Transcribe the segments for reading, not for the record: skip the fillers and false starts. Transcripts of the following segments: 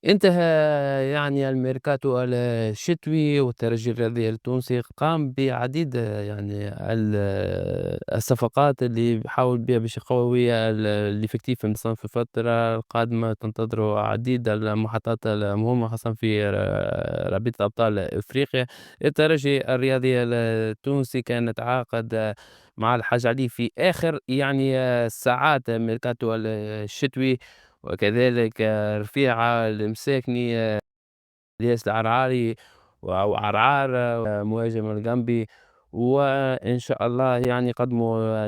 انتهى يعني الميركاتو الشتوي والترجي الرياضي التونسي قام بعديد يعني الصفقات اللي بيحاول بها باش يقوي الإفكتيف نتاع في الفترة القادمة تنتظروا عديد المحطات المهمة خاصة في رابطة أبطال إفريقيا. الترجي الرياضي التونسي كان تعاقد مع الحاج علي في آخر يعني ساعات ميركاتو الشتوي، وكذلك رفيعة المساكني، إلياس العرعاري أو عرعار، مهاجم الجنبي. وإن شاء الله يعني قدموا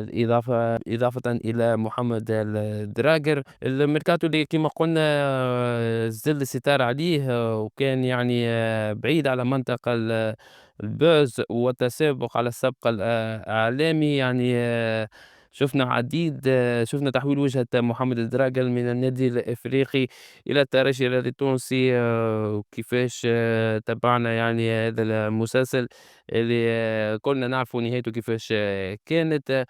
إضافة إلى محمد الدراجر الميركاتو اللي كما قلنا زل الستار عليه، وكان يعني بعيد على منطق البوز والتسابق على السبق الإعلامي يعني شفنا عديد شفنا تحويل وجهة محمد الدراجر من النادي الإفريقي إلى الترجي التونسي، وكيفاش تبعنا يعني هذا المسلسل اللي كلنا نعرفوا نهايته كيفاش كانت.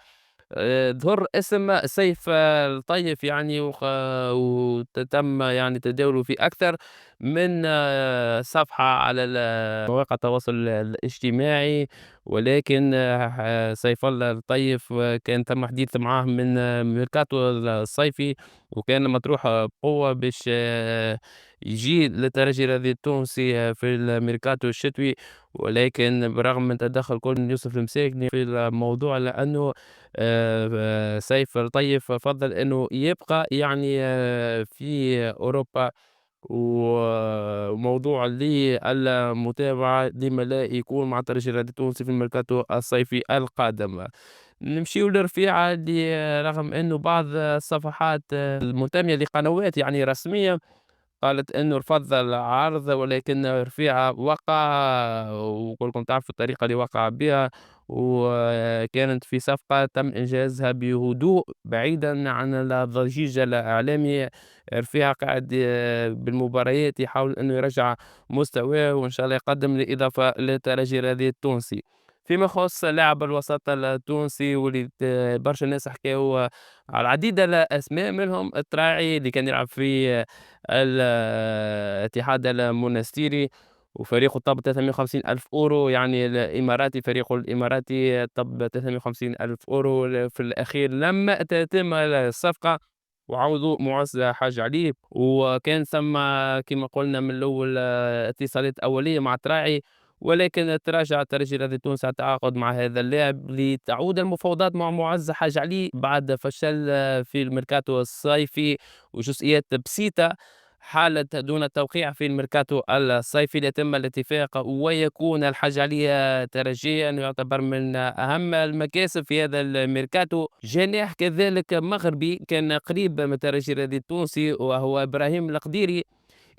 ظهر اسم سيف الطيف يعني وتم يعني تداوله في أكثر من صفحة على مواقع التواصل الاجتماعي، ولكن سيف الله الطيف كان تم حديث معاه من ميركاتو الصيفي، وكان مطروح بقوة باش يجي للترجي الرياضي التونسي في الميركاتو الشتوي. ولكن برغم من تدخل كل يوسف المساكني في الموضوع لأنه سيف الطيف فضّل إنه يبقى يعني في أوروبا، وموضوع المتابعة لما لا يكون مع الترجي الرياضي التونسي في الميركاتو الصيفي القادم. نمشيو لرفيعة اللي رغم إنه بعض الصفحات المنتمية لقنوات يعني رسمية قالت إنه رفض العرض، ولكن رفيعة وقع وكلكم تعرفوا الطريقة اللي وقع بها، وكانت في صفقة تم إنجازها بهدوء بعيدا عن الضجيج الإعلامي. رفيعة قاعد بالمباريات يحاول إنه يرجع مستواه وإن شاء الله يقدم الإضافة للترجي الرياضي التونسي. فيما يخص لاعب الوسط التونسي واللي برشا ناس حكاو على العديد الأسماء منهم التراعي اللي كان يلعب في الاتحاد المونستيري وفريقه طاب 350 ألف أورو يعني الإماراتي، فريقه الإماراتي طب 350 ألف أورو في الأخير لم تتم الصفقة وعوضوا معز حاج علي. وكان ثم كما قلنا من الأول اتصالات أولية مع تراعي، ولكن تراجع الترجي الرياضي التونسي عن التعاقد مع هذا اللاعب لتعود المفاوضات مع معز حاج علي بعد فشل في الميركاتو الصيفي وجزئيات بسيطة حالت دون التوقيع في الميركاتو الصيفي ليتم الاتفاق ويكون الحاج علي ترجيا يعتبر من أهم المكاسب في هذا الميركاتو. جناح كذلك مغربي كان قريب من الترجي الرياضي التونسي وهو إبراهيم القديري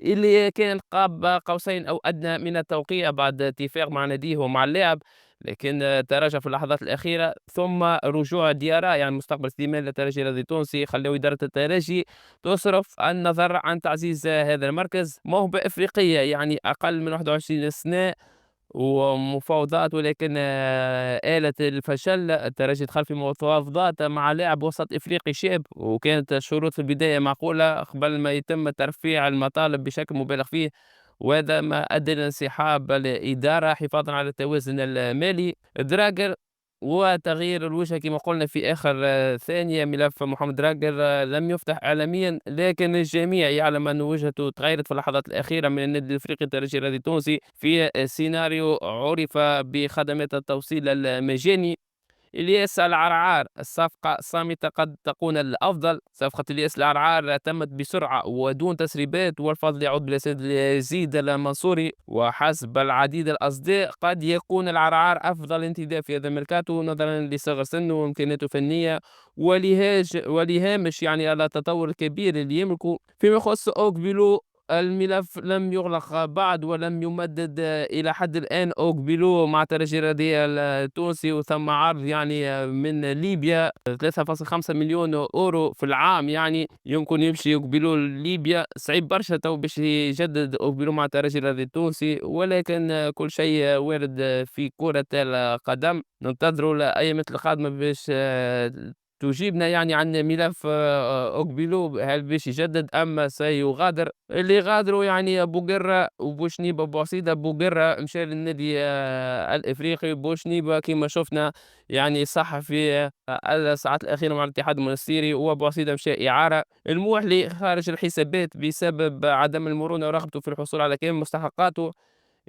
اللي كان قاب قوسين أو أدنى من التوقيع بعد اتفاق مع ناديه ومع اللاعب، لكن تراجع في اللحظات الأخيرة. ثم رجوع ديارة يعني مستقبل سليمان للترجي الرياضي التونسي خلوا إدارة الترجي تصرف النظر عن تعزيز هذا المركز. موهبة إفريقية يعني أقل من 21 سنة ومفاوضات، ولكن آلت الفشل. الترجي دخل في مفاوضات مع لاعب وسط إفريقي شاب وكانت الشروط في البداية معقولة قبل ما يتم ترفيع المطالب بشكل مبالغ فيه، وهذا ما أدى لانسحاب الإدارة حفاظا على التوازن المالي. دراجر وتغيير الوجهة كما قلنا في آخر ثانية. ملف محمد دراجر لم يفتح إعلاميا، لكن الجميع يعلم أن وجهته تغيرت في اللحظات الأخيرة من النادي الأفريقي الترجي الرياضي التونسي في سيناريو عُرف بخدمات التوصيل المجاني. إلياس العرعار الصفقة صامتة قد تكون الأفضل. صفقة إلياس العرعار تمت بسرعة ودون تسريبات والفضل يعود لسيد يزيد المنصوري، وحسب العديد الأصداء قد يكون العرعار أفضل انتداب في هذا الميركاتو نظرا لصغر سنه وإمكاناته الفنية ولهامش يعني على التطور الكبير اللي يملكه. فيما يخص أوكبيلو الملف لم يغلق بعد ولم يمدد إلى حد الآن أوغبيلو مع الترجي الرياضي التونسي، وثم عرض يعني من ليبيا 3.5 مليون أورو في العام يعني يمكن يمشي أوغبيلو لليبيا. صعيب برشا تو باش يجدد أوغبيلو مع الترجي الرياضي التونسي، ولكن كل شيء وارد في كرة القدم. ننتظروا الأيام القادمة باش تجيبنا يعني عن ملف أوكبيلو، هل باش يجدد أم سيغادر؟ اللي غادروا يعني بوقرة وبوشنيبة، بوعصيدة بوقرة مشى للنادي الإفريقي، بوشنيبة كيما شفنا يعني صح في الساعات الأخيرة مع الاتحاد المنستيري، وبوعصيدة مشى إعارة. الموحلي خارج الحسابات بسبب عدم المرونة ورغبته في الحصول على كامل مستحقاته.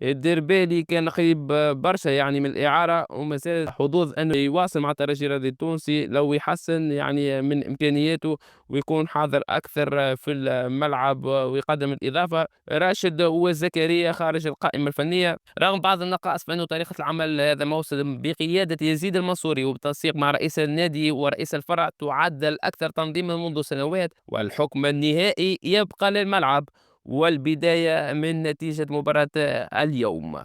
الديربالي كان قريب برشا يعني من الإعارة، وما زال حظوظ أنه يواصل مع الترجي الرياضي التونسي لو يحسن يعني من إمكانياته ويكون حاضر أكثر في الملعب ويقدم الإضافة. راشد وزكريا خارج القائمة الفنية رغم بعض النقائص، فإنه طريقة العمل هذا موسم بقيادة يزيد المنصوري وبالتنسيق مع رئيس النادي ورئيس الفرع تعد الأكثر تنظيما منذ سنوات، والحكم النهائي يبقى للملعب والبداية من نتيجة مباراة اليوم.